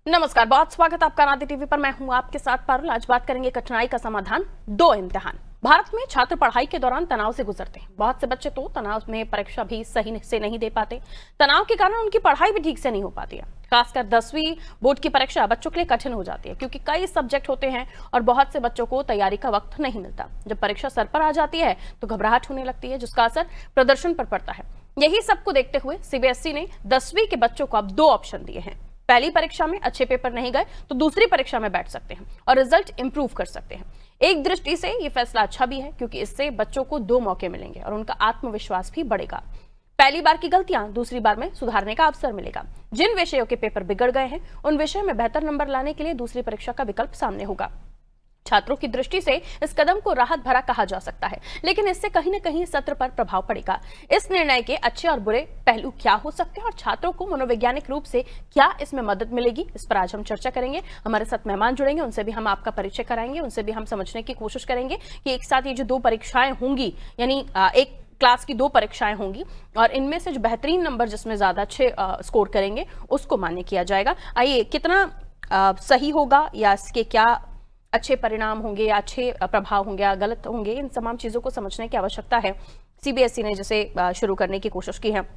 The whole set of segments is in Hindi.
नमस्कार, बहुत स्वागत आपका नादी टीवी पर। मैं हूं आपके साथ पारुल। आज बात करेंगे कठिनाई का समाधान। दो इम्तिहान। भारत में छात्र पढ़ाई के दौरान तनाव से गुजरते हैं। बहुत से बच्चे तो तनाव में परीक्षा भी सही से नहीं दे पाते। तनाव के कारण उनकी पढ़ाई भी ठीक से नहीं हो पाती है। खासकर 10वीं बोर्ड की परीक्षा बच्चों के लिए कठिन हो जाती है, क्योंकि कई सब्जेक्ट होते हैं और बहुत से बच्चों को तैयारी का वक्त नहीं मिलता। जब परीक्षा सर पर आ जाती है तो घबराहट होने लगती है, जिसका असर प्रदर्शन पर पड़ता है। यही सबको देखते हुए सीबीएसई ने 10वीं के बच्चों को अब दो ऑप्शन दिए हैं। पहली परीक्षा में अच्छे पेपर नहीं गए तो दूसरी परीक्षा में बैठ सकते हैं और रिजल्ट इंप्रूव कर सकते हैं। एक दृष्टि से ये फैसला अच्छा भी है, क्योंकि इससे बच्चों को दो मौके मिलेंगे और उनका आत्मविश्वास भी बढ़ेगा। पहली बार की गलतियां दूसरी बार में सुधारने का अवसर मिलेगा। जिन विषयों के पेपर बिगड़ गए हैं उन विषयों में बेहतर नंबर लाने के लिए दूसरी परीक्षा का विकल्प सामने होगा। छात्रों की दृष्टि से इस कदम को राहत भरा कहा जा सकता है, लेकिन इससे कहीं न कहीं सत्र पर प्रभाव पड़ेगा। इस निर्णय के अच्छे और बुरे पहलू क्या हो सकते हैं और छात्रों को मनोवैज्ञानिक रूप से क्या इसमें मदद मिलेगी, इस पर आज हम चर्चा करेंगे। हमारे साथ मेहमान जुड़ेंगे, उनसे भी हम आपका परिचय कराएंगे, उनसे भी हम समझने की कोशिश करेंगे कि एक साथ ये जो दो परीक्षाएं होंगी, यानी एक क्लास की दो परीक्षाएं होंगी और इनमें से जो बेहतरीन नंबर जिसमें ज्यादा अच्छे स्कोर करेंगे उसको मान्य किया जाएगा। आइए, कितना सही होगा या इसके क्या अच्छे परिणाम होंगे या अच्छे प्रभाव होंगे या गलत होंगे, इन तमाम चीजों को समझने की आवश्यकता है। सीबीएसई ने जिसे शुरू करने की कोशिश की है।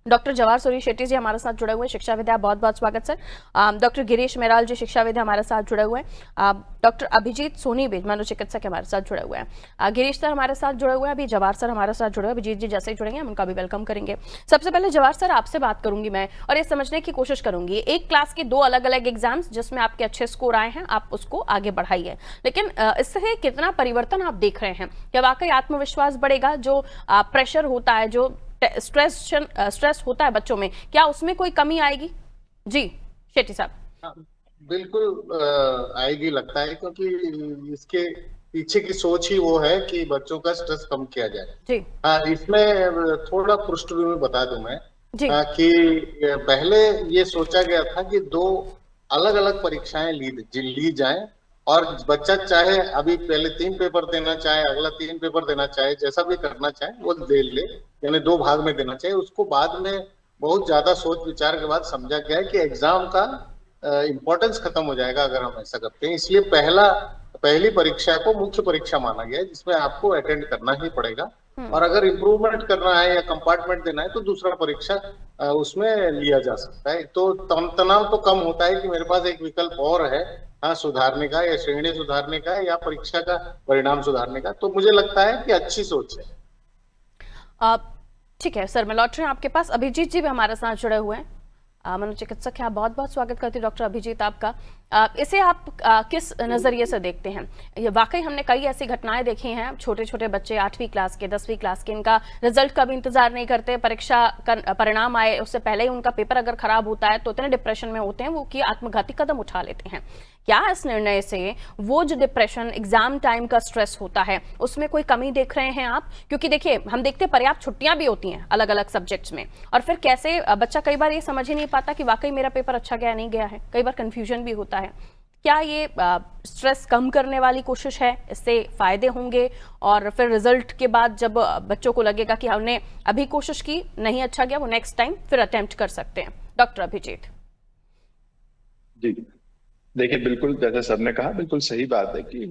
डॉक्टर जवाहर सूर्य शेट्टी जी हमारे साथ जुड़े हुए हैं, शिक्षाविद। बहुत बहुत स्वागत सर। डॉक्टर गिरीश मेराल जी शिक्षाविद हमारे साथ जुड़े हुए हैं। डॉक्टर अभिजीत सोनी भी मनोचिकित्सक हमारे साथ जुड़े हुए हैं। गिरीश सर हमारे साथ जुड़े हुए हैं, अभी जवाहर सर हमारे साथ जुड़े हुए हैं। अभिजीत जी जैसे ही जुड़ेंगे हम उनका भी वेलकम करेंगे। सबसे पहले जवाहर सर आपसे बात करूंगी मैं और ये समझने की कोशिश करूंगी, एक क्लास के दो अलग अलग एग्जाम्स जिसमें आपके अच्छे स्कोर आए हैं, आप उसको आगे बढ़ाइए, लेकिन इससे कितना परिवर्तन आप देख रहे हैं? क्या वाकई आत्मविश्वास बढ़ेगा? जो प्रेशर होता है, जो स्ट्रेस होता है बच्चों में, क्या उसमें कोई कमी आएगी? जी शेट्टी साहब। हाँ, बिल्कुल आएगी लगता है, क्योंकि इसके पीछे की सोच ही वो है कि बच्चों का स्ट्रेस कम किया जाए। जी। हाँ, इसमें थोड़ा पृष्ठभूमि बता दूं मैं जी। कि पहले ये सोचा गया था कि दो अलग अलग परीक्षाएं ली जाएं और बच्चा चाहे अभी पहले 3 पेपर देना चाहे, अगला 3 पेपर देना चाहे, जैसा भी करना चाहे वो दे ले, यानी 2 भाग में देना चाहिए। उसको बाद में बहुत ज्यादा सोच विचार के बाद समझा गया है कि एग्जाम का इम्पोर्टेंस खत्म हो जाएगा अगर हम ऐसा करते हैं। इसलिए पहली परीक्षा को मुख्य परीक्षा माना गया है, जिसमें आपको अटेंड करना ही पड़ेगा। और अगर इम्प्रूवमेंट करना है या कंपार्टमेंट देना है तो दूसरा परीक्षा उसमें लिया जा सकता है। तो तनाव तो कम होता है कि मेरे पास एक विकल्प और है, हाँ, सुधारने का या श्रेणी सुधारने का या परीक्षा का परिणाम सुधारने का। तो मुझे लगता है कि अच्छी सोच है। ठीक है सर, मैं लौट रही हूँ आपके पास। अभिजीत जी भी हमारे साथ जुड़े हुए हैं, मनोचिकित्सक है। बहुत बहुत स्वागत करती हूँ डॉक्टर अभिजीत आपका। इसे आप किस नजरिए से देखते हैं? ये वाकई हमने कई ऐसी घटनाएं देखी हैं, छोटे छोटे बच्चे 8वीं क्लास के 10वीं क्लास के, इनका रिजल्ट का भी इंतजार नहीं करते, परीक्षा का परिणाम आए उससे पहले ही उनका पेपर अगर खराब होता है तो इतने डिप्रेशन में होते हैं वो कि आत्मघाती कदम उठा लेते हैं। क्या इस निर्णय से वो जो डिप्रेशन, एग्जाम टाइम का स्ट्रेस होता है, उसमें कोई कमी देख रहे हैं आप? क्योंकि देखिए, हम देखते हैं पर्याप्त छुट्टियां भी होती हैं अलग अलग सब्जेक्ट्स में, और फिर कैसे बच्चा कई बार ये समझ ही नहीं पाता कि वाकई मेरा पेपर अच्छा गया नहीं गया है। कई बार कंफ्यूजन भी होता है। क्या ये स्ट्रेस कम करने वाली कोशिश है? इससे फायदे होंगे और फिर रिजल्ट के बाद जब बच्चों को लगेगा कि हमने अभी कोशिश की, नहीं अच्छा गया, वो नेक्स्ट टाइम फिर अटेम्प्ट कर सकते हैं। डॉक्टर अभिजीत जी, देखिए, बिल्कुल जैसे सर ने कहा, बिल्कुल सही बात है कि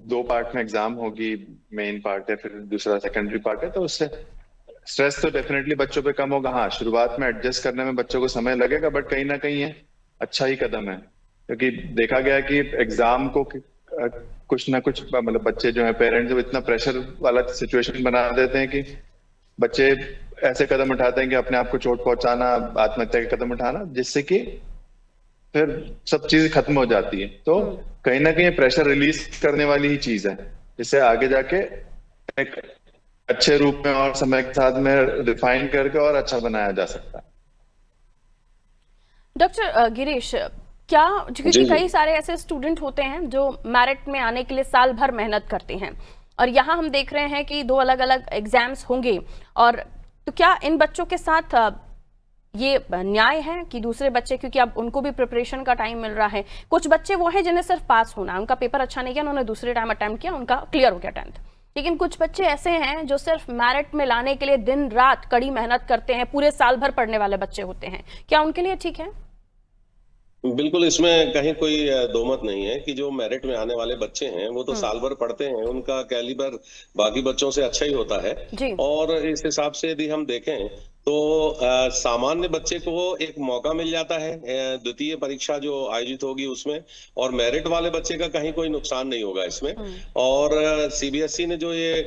2 पार्ट में एग्जाम होगी, मेन पार्ट है, फिर दूसरा सेकेंडरी पार्ट है, तो उससे स्ट्रेस तो डेफिनेटली बच्चों पे कम होगा। हाँ, शुरुआत में एडजस्ट करने में बच्चों को समय लगेगा, बट कहीं ना कहीं ये अच्छा ही कदम है, क्योंकि देखा गया कि एग्जाम को कुछ ना कुछ मतलब बच्चे जो है, पेरेंट्स इतना प्रेशर वाला सिचुएशन बना देते हैं कि बच्चे ऐसे कदम उठाते हैं कि अपने आप को चोट पहुंचाना, आत्महत्या के कदम उठाना, जिससे कि फिर सब चीजें खत्म हो जाती है। तो कहीं ना कहीं प्रेशर रिलीज करने वाली ही चीज है, जिससे आगे जाके एक अच्छे रूप में और समय के साथ में रिफाइन करके और अच्छा बनाया जा सकता है। डॉक्टर गिरीश, क्या, क्योंकि कई सारे ऐसे स्टूडेंट होते हैं जो मेरिट में आने के लिए साल भर मेहनत करते हैं और यहाँ हम देख रहे हैं कि दो अलग अलग एग्जाम्स होंगे, और तो क्या इन बच्चों के साथ ये न्याय है कि दूसरे बच्चे, क्योंकि अब उनको भी प्रिपरेशन का टाइम मिल रहा है, कुछ बच्चे वो हैं जिन्हें सिर्फ पास होना है, उनका पेपर अच्छा नहीं किया, उन्होंने दूसरे टाइम अटेम्प्ट किया, उनका क्लियर हो गया 10th, लेकिन कुछ बच्चे ऐसे हैं जो सिर्फ मेरिट में लाने के लिए दिन रात कड़ी मेहनत करते हैं, पूरे साल भर पढ़ने वाले बच्चे होते हैं, क्या उनके लिए ठीक है? बिल्कुल, इसमें कहीं कोई दो मत नहीं है कि जो मेरिट में आने वाले बच्चे हैं वो तो साल भर पढ़ते हैं, उनका कैलिबर बाकी बच्चों से अच्छा ही होता है। जी। और इस हिसाब से यदि हम देखें तो सामान्य बच्चे को एक मौका मिल जाता है द्वितीय परीक्षा जो आयोजित होगी उसमें, और मेरिट वाले बच्चे का कहीं कोई नुकसान नहीं होगा इसमें। और सीबीएसई ने जो ये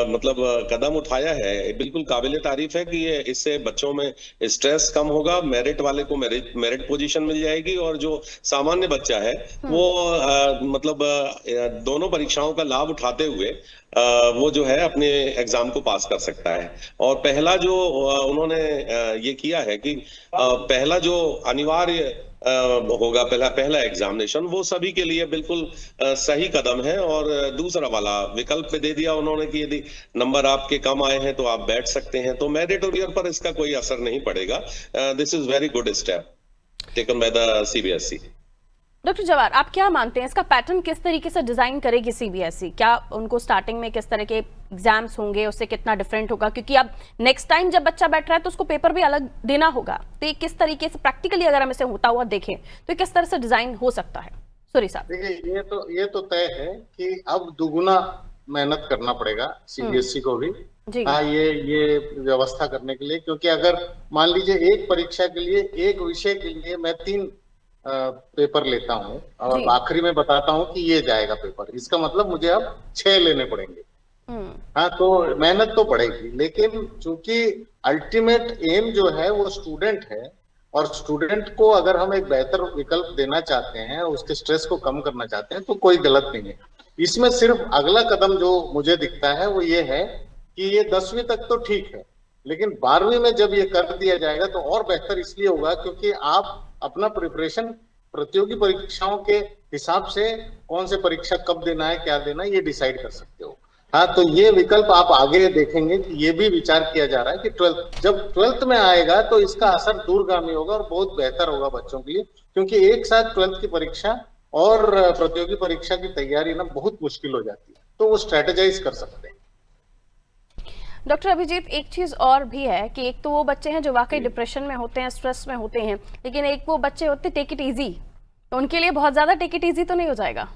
मतलब कदम उठाया है, बिल्कुल काबिले तारीफ है कि ये इससे बच्चों में स्ट्रेस कम होगा, मेरिट वाले को मेरिट पोजीशन मिल जाएगी, और जो सामान्य बच्चा है वो मतलब दोनों परीक्षाओं का लाभ उठाते हुए वो जो है अपने एग्जाम को पास कर सकता है। और पहला जो उन्होंने ये किया है कि पहला जो अनिवार्य होगा, पहला एग्जामिनेशन, वो सभी के लिए बिल्कुल सही कदम है। और दूसरा वाला विकल्प पे दे दिया उन्होंने कि यदि नंबर आपके कम आए हैं तो आप बैठ सकते हैं, तो मेरिटोरियल पर इसका कोई असर नहीं पड़ेगा। This is very good step taken by the CBSE. Doctor Jawahar, आप क्या मानते हैं इसका पैटर्न किस तरीके से डिजाइन करेगी सीबीएसई? क्या उनको स्टार्टिंग में किस तरह के एग्जाम्स होंगे, उससे कितना डिफरेंट होगा? क्योंकि अब नेक्स्ट टाइम जब बच्चा बैठ रहा है तो उसको पेपर भी अलग देना होगा, तो ये किस तरीके से प्रैक्टिकली अगर हम इसे होता हुआ देखें तो किस तरह से डिजाइन हो सकता है? सॉरी साहब। देखिए, ये तो तय है कि अब दुगुना मेहनत करना पड़ेगा सीबीएसई को भी। हाँ, ये व्यवस्था करने के लिए, क्योंकि अगर मान लीजिए एक परीक्षा के लिए, एक विषय के लिए मैं 3 पेपर लेता हूँ और आखिरी में बताता हूँ कि ये जाएगा पेपर, इसका मतलब मुझे अब 6 लेने पड़ेंगे। हाँ, तो मेहनत तो पड़ेगी, लेकिन चूंकि अल्टीमेट एम जो है वो स्टूडेंट है, और स्टूडेंट को अगर हम एक बेहतर विकल्प देना चाहते हैं, उसके स्ट्रेस को कम करना चाहते हैं, तो कोई गलत नहीं है इसमें। सिर्फ अगला कदम जो मुझे दिखता है वो ये है कि ये 10वीं तक तो ठीक है, लेकिन 12वीं में जब ये कर दिया जाएगा तो और बेहतर इसलिए होगा क्योंकि आप अपना प्रिपरेशन प्रतियोगी परीक्षाओं के हिसाब से कौन से परीक्षा कब देना है, क्या देना है, ये डिसाइड कर सकते हो। हाँ, तो ये विकल्प आप आगे देखेंगे कि ये भी विचार किया जा रहा है कि जब 12th में आएगा तो इसका असर दूरगामी होगा और बहुत बेहतर होगा बच्चों के लिए, क्योंकि एक साथ 12th की परीक्षा और प्रतियोगी परीक्षा की तैयारी ना बहुत मुश्किल हो जाती है, तो वो स्ट्रेटेजाइज कर सकते हैं। डॉक्टर अभिजीत, एक चीज और भी है कि एक तो वो बच्चे हैं जो वाकई डिप्रेशन में होते हैं, स्ट्रेस में होते हैं, लेकिन एक वो बच्चे होते हैं टेक इट इजी, तो उनके लिए बहुत ज्यादा टेक इट इजी तो नहीं हो जाएगा?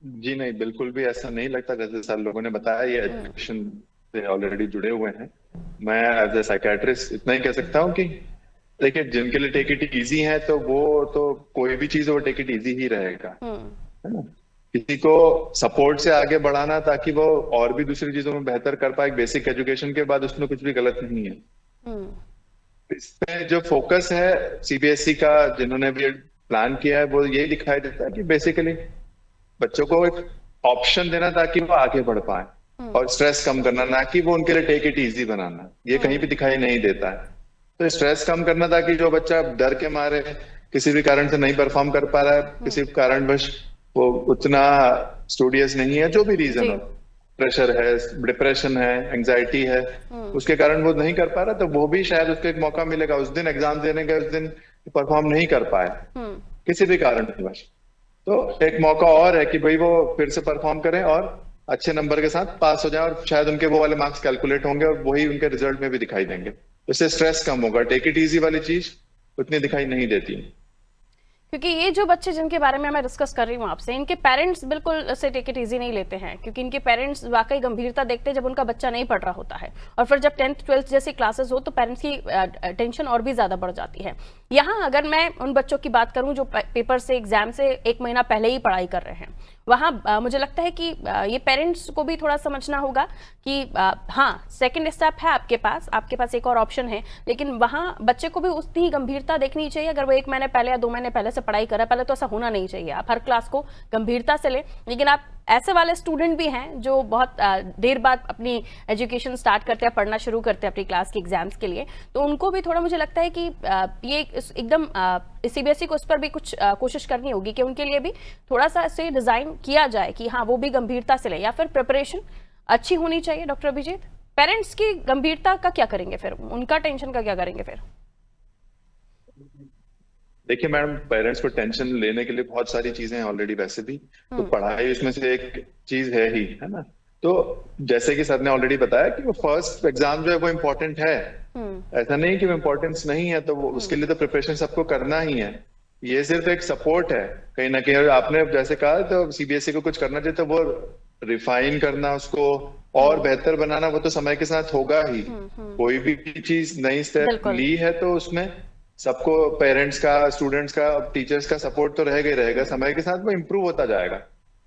जी नहीं, बिल्कुल भी ऐसा नहीं लगता। जैसे सर लोगों ने बताया, ये एजुकेशन से ऑलरेडी जुड़े हुए हैं। मैं एज ए साइकेट्रिस्ट इतना ही कह सकता हूँ कि देखिए, जिनके लिए टेक इट इजी है तो वो तो कोई भी चीज वो टेक इट इजी ही रहेगा, है ना। किसी को सपोर्ट से आगे बढ़ाना ताकि वो और भी दूसरी चीजों में बेहतर कर पाए, बेसिक एजुकेशन के बाद, उसमें कुछ भी गलत नहीं है। इसमें जो फोकस है सीबीएसई का, जिन्होंने भी प्लान किया है, वो ये दिखाई देता है कि बेसिकली बच्चों को एक ऑप्शन देना ताकि वो आगे बढ़ पाए, और स्ट्रेस कम करना, ना कि वो उनके लिए टेक इट इजी बनाना। ये कहीं भी दिखाई नहीं देता है। तो स्ट्रेस कम करना ताकि जो बच्चा डर के मारे किसी भी कारण से नहीं परफॉर्म कर पा रहा है, किसी कारणवश वो उतना स्टूडियस नहीं है, जो भी रीजन हो, प्रेशर है, डिप्रेशन है, एंजाइटी है, उसके कारण वो नहीं कर पा रहा, तो वो भी शायद उसको एक मौका मिलेगा उस दिन एग्जाम देने का, उस दिन परफॉर्म नहीं कर पाए किसी भी कारणवश, तो एक मौका और है कि भाई वो फिर से परफॉर्म करें और अच्छे नंबर के साथ पास हो जाए, और शायद उनके वो वाले मार्क्स कैलकुलेट होंगे और वही उनके रिजल्ट में भी दिखाई देंगे। इससे स्ट्रेस कम होगा। टेक इट इजी वाली चीज उतनी दिखाई नहीं देती, क्योंकि ये जो बच्चे जिनके बारे में मैं डिस्कस कर रही हूँ आपसे, इनके पेरेंट्स बिल्कुल इसे टेक इट इजी नहीं लेते हैं, क्योंकि इनके पेरेंट्स वाकई गंभीरता देखते हैं जब उनका बच्चा नहीं पढ़ रहा होता है, और फिर जब 10th 12th जैसी क्लासेस हो तो पेरेंट्स की टेंशन और भी ज्यादा बढ़ जाती है। यहाँ अगर मैं उन बच्चों की बात करूँ जो पेपर से, एग्जाम से 1 महीना पहले ही पढ़ाई कर रहे हैं, वहाँ मुझे लगता है कि ये पेरेंट्स को भी थोड़ा समझना होगा कि हाँ, सेकंड स्टेप है आपके पास एक और ऑप्शन है, लेकिन वहाँ बच्चे को भी उतनी ही गंभीरता देखनी चाहिए। अगर वो 1 महीने पहले या 2 महीने पहले से पढ़ाई कर रहा है, पहले तो ऐसा होना नहीं चाहिए। आप हर क्लास को गंभीरता से लें, लेकिन आप ऐसे वाले स्टूडेंट भी हैं जो बहुत देर बाद अपनी एजुकेशन स्टार्ट करते हैं, पढ़ना शुरू करते हैं अपनी क्लास के एग्जाम्स के लिए, तो उनको भी थोड़ा मुझे लगता है कि ये एकदम सीबीएसई को उस पर भी कुछ कोशिश करनी होगी कि उनके लिए भी थोड़ा सा इसे डिजाइन किया जाए कि हाँ, वो भी गंभीरता से ले, या फिर प्रिपरेशन अच्छी होनी चाहिए। डॉक्टर अभिजीत, पेरेंट्स की गंभीरता का क्या करेंगे फिर, उनका टेंशन का क्या करेंगे फिर? देखिए मैडम, पेरेंट्स को टेंशन लेने के लिए बहुत सारी चीजें हैं ऑलरेडी वैसे भी, तो पढ़ाई इसमें से एक चीज है ना। तो जैसे कि सर ने ऑलरेडी बताया कि वो फर्स्ट एग्जाम जो है वो इम्पोर्टेंट है, ऐसा नहीं कि इम्पोर्टेंस नहीं है, तो वो उसके लिए तो प्रिपरेशन सबको करना ही है। ये सिर्फ एक सपोर्ट है कहीं ना कहीं। आपने जैसे कहा तो सीबीएसई को कुछ करना चाहिए, तो वो रिफाइन करना, उसको और बेहतर बनाना, वो तो समय के साथ होगा ही। कोई भी चीज नई स्टेप बिल्कुल। ली है तो उसमें सबको, पेरेंट्स का, स्टूडेंट्स का, टीचर्स का सपोर्ट तो रहेगा ही रहेगा। समय के साथ वो इम्प्रूव होता जाएगा।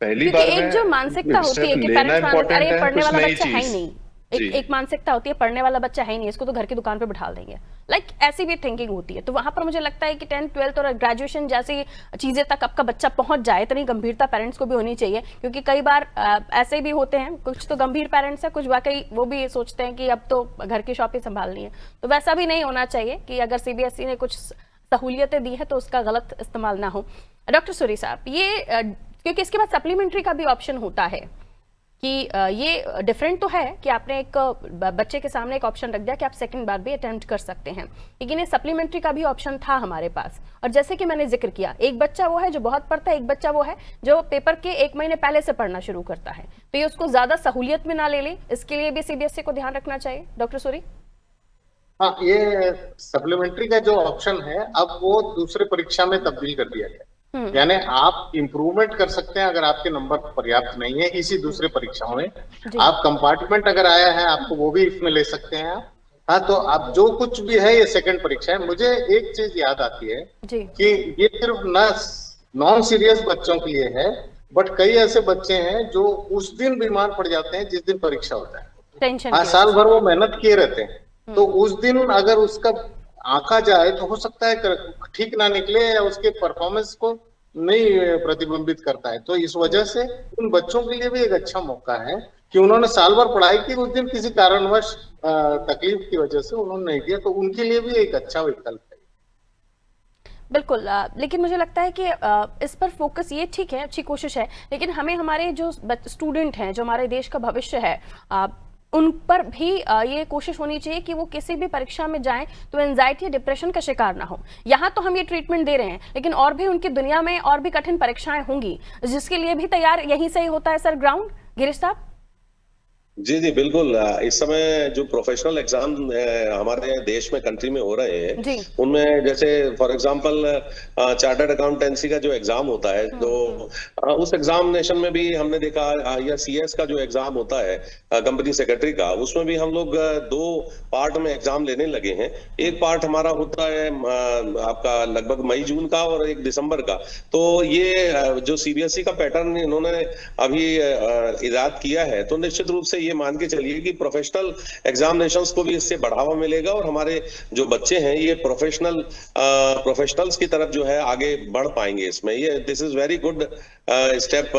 पहली क्योंकि बार एक में जो मानसिकता होती है स्टेप कि लेना पेरेंट्स मानते इम्पोर्टेंट अरे है, पढ़ने कुछ वाला नई बच्चा है ही चीज। नहीं, जी। एक मानसिकता होती है पढ़ने वाला बच्चा है ही नहीं, इसको तो घर की दुकान पे बिठा देंगे, लाइक ऐसी भी थिंकिंग होती है। तो वहां पर मुझे लगता है कि 10th 12th और ग्रेजुएशन जैसी चीजें तक आपका बच्चा पहुंच जाए, इतनी गंभीरता पेरेंट्स को भी होनी चाहिए। क्योंकि कई बार ऐसे भी होते हैं, कुछ तो गंभीर पेरेंट्स हैं, कुछ वाकई वो भी सोचते हैं कि अब तो घर की शॉप ही संभालनी है। तो वैसा भी नहीं होना चाहिए कि अगर सीबीएसई ने कुछ सहूलियतें दी है तो उसका गलत इस्तेमाल ना हो। डॉक्टर सूरी साहब, ये क्योंकि इसके बाद सप्लीमेंट्री का भी ऑप्शन होता है कि ये डिफरेंट तो है कि आपने एक बच्चे के सामने एक ऑप्शन रख दिया कि आप सेकंड बार भी अटेम्प्ट कर सकते हैं, लेकिन ये सप्लीमेंट्री का भी ऑप्शन था हमारे पास। और जैसे कि मैंने जिक्र किया, एक बच्चा वो है जो बहुत पढ़ता है, एक बच्चा वो है जो पेपर के 1 महीने पहले से पढ़ना शुरू करता है। तो ये उसको ज्यादा सहूलियत में ना ले ले, इसके लिए भी सीबीएसई को ध्यान रखना चाहिए। डॉक्टर सूरी? हाँ, ये सप्लीमेंट्री का जो ऑप्शन है अब वो दूसरे परीक्षा में तब्दील कर दिया गया। यानी आप इम्प्रूवमेंट कर सकते हैं अगर आपके नंबर पर्याप्त नहीं है इसी दूसरे परीक्षाओं में। आप कंपार्टमेंट अगर आया है आपको, वो भी इसमें ले सकते हैं आप। हाँ, तो आप जो कुछ भी है ये सेकंड परीक्षा है। मुझे एक चीज याद आती है कि ये सिर्फ नॉन सीरियस बच्चों के लिए है, बट कई ऐसे बच्चे हैं जो उस दिन बीमार पड़ जाते हैं जिस दिन परीक्षा होता है। टेंशन हाँ, साल भर वो मेहनत किए रहते हैं, तो उस दिन अगर उसका आंका जाए तो हो सकता है ठीक ना निकले या उसके परफॉर्मेंस को नहीं प्रतिबिंबित करता है। तो इस वजह से उन बच्चों के लिए भी एक अच्छा मौका है कि उन्होंने साल भर पढ़ाई की, उस दिन किसी कारणवश तकलीफ की वजह से उन्होंने नहीं किया, तो उनके लिए भी एक अच्छा विकल्प है। बिल्कुल। लेकिन मुझे लगता है कि इस पर फोकस, ये ठीक है, अच्छी कोशिश है, लेकिन हमें हमारे जो स्टूडेंट हैं, जो हमारे देश का भविष्य है, उन पर भी ये कोशिश होनी चाहिए कि वो किसी भी परीक्षा में जाएं तो एंजाइटी या डिप्रेशन का शिकार ना हो। यहाँ तो हम ये ट्रीटमेंट दे रहे हैं, लेकिन और भी उनकी दुनिया में और भी कठिन परीक्षाएं होंगी, जिसके लिए भी तैयार यहीं से ही होता है सर, ग्राउंड। गिरीश साहब? जी जी बिल्कुल। इस समय जो प्रोफेशनल एग्जाम हमारे देश में, कंट्री में हो रहे हैं, उनमें जैसे फॉर एग्जांपल चार्टर्ड अकाउंटेंसी का जो एग्जाम होता है, तो उस एग्जामिनेशन में भी हमने देखा, या सीएस का जो एग्जाम होता है कंपनी सेक्रेटरी का, उसमें भी हम लोग 2 पार्ट में एग्जाम लेने लगे हैं। एक पार्ट हमारा होता है आपका लगभग मई जून का, और 1 दिसंबर का। तो ये जो सीबीएसई का पैटर्न इन्होंने अभी इजाद किया है, तो निश्चित रूप से ये मान के चलिए कि प्रोफेशनल एग्जामिनेशंस को भी इससे बढ़ावा मिलेगा, और हमारे जो बच्चे हैं ये प्रोफेशनल्स की तरफ जो है आगे बढ़ पाएंगे इसमें। ये this is very good step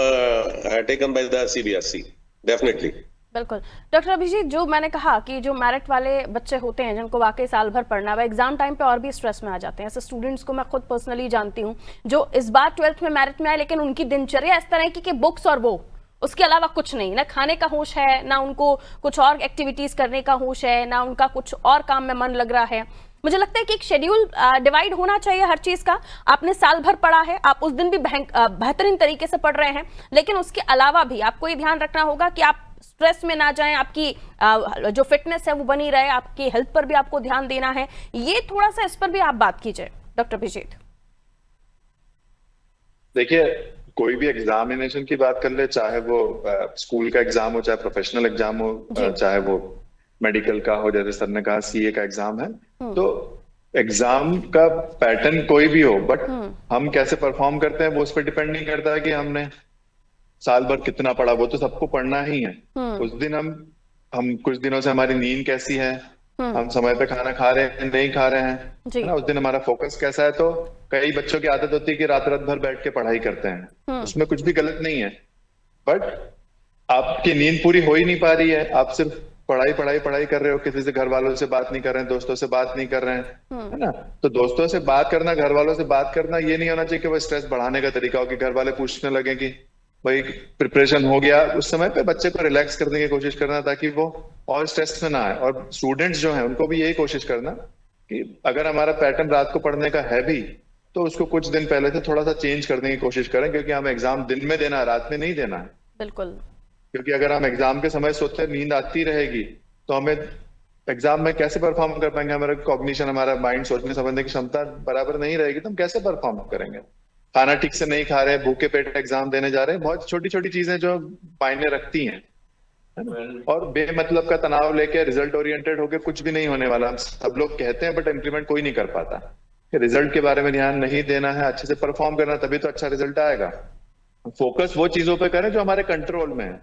taken by the CBSE, definitely. बिल्कुल। डॉक्टर अभिजीत, जो मैंने कहा कि जो मेरिट वाले बच्चे होते हैं जिनको वाकई साल भर पढ़ना है, एग्जाम टाइम पे और भी स्ट्रेस में आ जाते हैं। ऐसे स्टूडेंट्स को मैं खुद पर्सनली जानती हूँ जो इस बार 12th में मेरिट में आए, लेकिन उनकी दिनचर्या इस तरह की कि बुक्स और वो, उसके अलावा कुछ नहीं, ना खाने का होश है, ना उनको कुछ और एक्टिविटीज करने का होश है, ना उनका कुछ और काम में मन लग रहा है। मुझे लगता है कि एक शेड्यूल डिवाइड होना चाहिए हर चीज का। आपने साल भर पढ़ा है, आप उस दिन भी बेहतरीन तरीके से पढ़ रहे हैं, लेकिन उसके अलावा भी आपको ये ध्यान रखना होगा कि आप स्ट्रेस में ना जाएं, आपकी जो फिटनेस है वो बनी रहे, आपकी हेल्थ पर भी आपको ध्यान देना है। ये थोड़ा सा इस पर भी आप बात कीजिए डॉक्टर अभिजीत। देखिए, कोई भी एग्जामिनेशन की बात कर ले, चाहे वो स्कूल का एग्जाम हो, चाहे प्रोफेशनल एग्जाम हो, चाहे वो मेडिकल का हो, जैसे सर ने कहा सीए का एग्जाम है, तो एग्जाम का पैटर्न कोई भी हो, बट हम कैसे परफॉर्म करते हैं वो उस पर डिपेंड नहीं करता है कि हमने साल भर कितना पढ़ा। वो तो सबको पढ़ना ही है। उस दिन हम कुछ दिनों से हमारी नींद कैसी है, हम समय पे खाना खा रहे हैं नहीं खा रहे हैं ना, उस दिन हमारा फोकस कैसा है। तो कई बच्चों की आदत होती है कि रात भर बैठ के पढ़ाई करते हैं, उसमें कुछ भी गलत नहीं है, बट आपकी नींद पूरी हो ही नहीं पा रही है। आप सिर्फ पढ़ाई पढ़ाई पढ़ाई कर रहे हो, किसी से, घर वालों से बात नहीं कर रहे हैं, दोस्तों से बात नहीं कर रहे हैं, है ना। तो दोस्तों से बात करना, घर वालों से बात करना, ये नहीं होना चाहिए कि वो स्ट्रेस बढ़ाने का तरीका हो कि घर वाले पूछने लगे कि भाई प्रिपरेशन हो गया। उस समय पे बच्चे को रिलैक्स करने की कोशिश करना ताकि वो और स्ट्रेस में ना आए। और स्टूडेंट्स जो हैं उनको भी यही कोशिश करना कि अगर हमारा पैटर्न रात को पढ़ने का है भी, तो उसको कुछ दिन पहले से थोड़ा सा चेंज करने की कोशिश करें, क्योंकि हमें एग्जाम दिन में देना है, रात में नहीं देना है। बिल्कुल। क्योंकि अगर हम एग्जाम के समय सोते नींद आती रहेगी तो हमें एग्जाम में कैसे परफॉर्म कर पाएंगे? हमारा कॉग्निशन, हमारा माइंड सोचने समझने की क्षमता बराबर नहीं रहेगी तो हम कैसे परफॉर्म करेंगे? खाना ठीक से नहीं खा रहे, भूखे पेट एग्जाम देने जा रहे हैं, बहुत छोटी छोटी चीजें जो मायने रखती हैं, है ना? और बेमतलब का तनाव लेके रिजल्ट ओरिएंटेड होके कुछ भी नहीं होने वाला। हम सब लोग कहते हैं बट इम्प्लीमेंट कोई नहीं कर पाता। रिजल्ट के बारे में ध्यान नहीं देना है, अच्छे से परफॉर्म करना, तभी तो अच्छा रिजल्ट आएगा। फोकस वो चीजों पे करें जो हमारे कंट्रोल में है,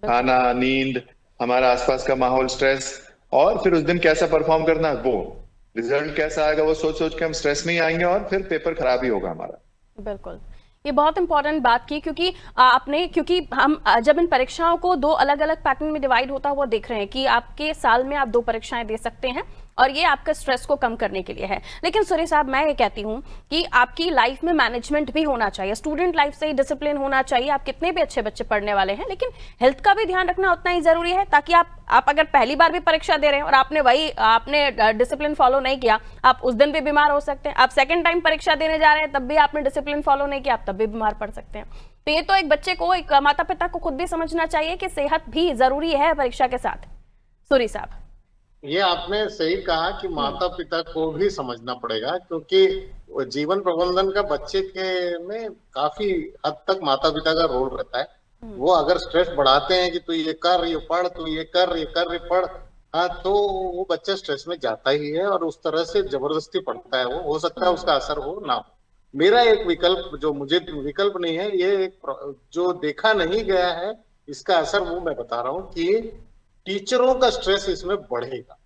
खाना, नींद, हमारा आसपास का माहौल, स्ट्रेस, और फिर उस दिन कैसा परफॉर्म करना है वो। रिजल्ट कैसा आएगा वो सोच सोच के हम स्ट्रेस नहीं आएंगे और फिर पेपर खराब ही होगा हमारा। बिल्कुल, ये बहुत इंपॉर्टेंट बात की, क्योंकि हम जब इन परीक्षाओं को दो अलग अलग पैटर्न में डिवाइड होता हुआ देख रहे हैं कि आपके साल में आप 2 परीक्षाएं दे सकते हैं और ये आपका स्ट्रेस को कम करने के लिए है। लेकिन सूर्य साहब, मैं ये कहती हूँ कि आपकी लाइफ में मैनेजमेंट भी होना चाहिए, स्टूडेंट लाइफ से ही डिसिप्लिन होना चाहिए। आप कितने भी अच्छे बच्चे पढ़ने वाले हैं, लेकिन हेल्थ का भी ध्यान रखना उतना ही जरूरी है, ताकि आप अगर पहली बार भी परीक्षा दे रहे हैं और आपने डिसिप्लिन फॉलो नहीं किया, आप उस दिन भी बीमार हो सकते हैं। आप सेकेंड टाइम परीक्षा देने जा रहे हैं, तब भी आपने डिसिप्लिन फॉलो नहीं किया, आप तब भी बीमार पड़ सकते हैं। तो ये तो एक बच्चे को, एक माता पिता को खुद भी समझना चाहिए कि सेहत भी जरूरी है परीक्षा के साथ। सूर्य साहब, ये आपने सही कहा कि माता पिता को भी समझना पड़ेगा, क्योंकि जीवन प्रबंधन का बच्चे के में काफी हद तक माता पिता का रोल रहता है। वो अगर स्ट्रेस बढ़ाते हैं कि तू ये कर, ये पढ़, तू ये कर, ये पढ़, हाँ, तो वो बच्चा स्ट्रेस में जाता ही है और उस तरह से जबरदस्ती पढ़ता है। वो हो सकता है उसका असर हो ना हो। मेरा एक विकल्प, जो मुझे विकल्प नहीं है, ये एक जो देखा नहीं गया है इसका असर, वो मैं बता रहा हूँ कि टीचरों का स्ट्रेस इसमें बढ़ेगा।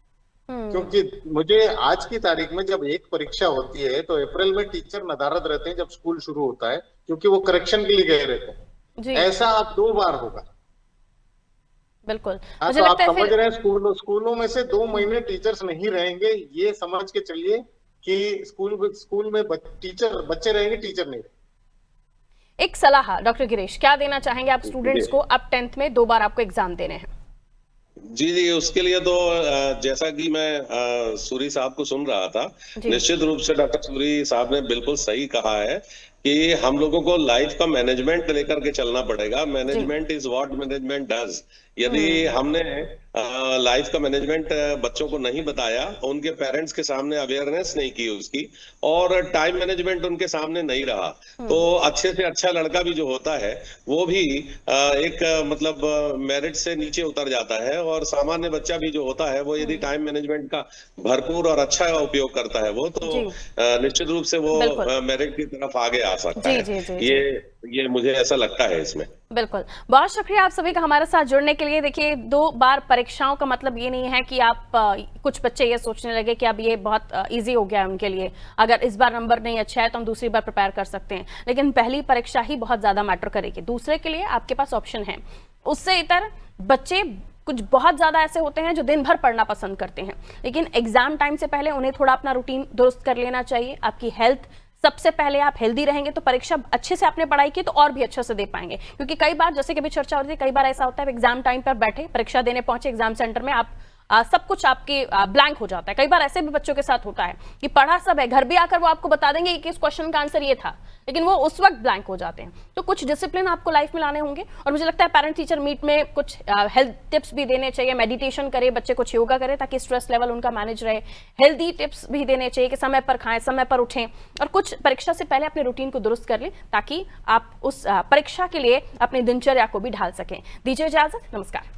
क्योंकि मुझे आज की तारीख में जब एक परीक्षा होती है तो अप्रैल में टीचर नदारद रहते हैं जब स्कूल शुरू होता है, क्योंकि वो करेक्शन के लिए गए रहते हैं। ऐसा अब 2 बार होगा। बिल्कुल, हाँ, तो आप समझ रहे हैं, स्कूलों में से 2 महीने टीचर्स नहीं रहेंगे, ये समझ के चलिए कि स्कूल में बच्चे रहेंगे, टीचर नहीं रहेंगे। एक सलाह डॉक्टर गिरीश, क्या देना चाहेंगे आप स्टूडेंट्स को? अब 10th में 2 बार आपको एग्जाम देने हैं। जी, उसके लिए तो जैसा कि मैं सूरी साहब को सुन रहा था, निश्चित रूप से डॉक्टर सूरी साहब ने बिल्कुल सही कहा है कि हम लोगों को लाइफ का मैनेजमेंट लेकर के चलना पड़ेगा। Management is what management does. यदि हमने लाइफ का मैनेजमेंट बच्चों को नहीं बताया, उनके पेरेंट्स के सामने अवेयरनेस नहीं की उसकी, और टाइम मैनेजमेंट उनके सामने नहीं रहा, तो अच्छे से अच्छा लड़का भी जो होता है वो भी एक मतलब मेरिट से नीचे उतर जाता है, और सामान्य बच्चा भी जो होता है वो यदि टाइम मैनेजमेंट का भरपूर और अच्छा उपयोग करता है वो तो निश्चित रूप से वो मेरिट की तरफ आगे आ सकता है। ये मुझे ऐसा लगता है इसमें। बिल्कुल, बहुत शुक्रिया आप सभी का हमारे साथ जुड़ने के लिए। देखिए, 2 बार परीक्षाओं का मतलब ये नहीं है कि आप कुछ बच्चे ये सोचने लगे कि अब ये बहुत इजी हो गया है उनके लिए, अगर इस बार नंबर नहीं अच्छा है तो हम दूसरी बार प्रिपेयर कर सकते हैं। लेकिन पहली परीक्षा ही बहुत ज्यादा मैटर करेगी, दूसरे के लिए आपके पास ऑप्शन है। उससे इतर बच्चे कुछ बहुत ज्यादा ऐसे होते हैं जो दिन भर पढ़ना पसंद करते हैं, लेकिन एग्जाम टाइम से पहले उन्हें थोड़ा अपना रूटीन दुरुस्त कर लेना चाहिए। आपकी हेल्थ सबसे पहले, आप हेल्दी रहेंगे तो परीक्षा अच्छे से आपने पढ़ाई की तो और भी अच्छे से दे पाएंगे। क्योंकि कई बार, जैसे कि अभी चर्चा हो रही थी, कई बार ऐसा होता है एग्जाम टाइम पर बैठे, परीक्षा देने पहुंचे एग्जाम सेंटर में, आप सब कुछ आपके ब्लैंक हो जाता है। कई बार ऐसे भी बच्चों के साथ होता है कि पढ़ा सब है, घर भी आकर वो आपको बता देंगे कि इस क्वेश्चन का आंसर ये था, लेकिन वो उस वक्त ब्लैंक हो जाते हैं। तो कुछ डिसिप्लिन आपको लाइफ में लाने होंगे, और मुझे लगता है पेरेंट टीचर मीट में कुछ हेल्थ टिप्स भी देने चाहिए। मेडिटेशन करे, बच्चे कुछ योगा करे ताकि स्ट्रेस लेवल उनका मैनेज रहे। हेल्दी टिप्स भी देने चाहिए कि समय पर खाएं, समय पर उठें, और कुछ परीक्षा से पहले अपने रूटीन को दुरुस्त कर लें ताकि आप उस परीक्षा के लिए अपनी दिनचर्या को भी ढाल सकें। दीजिए इजाजत, नमस्कार।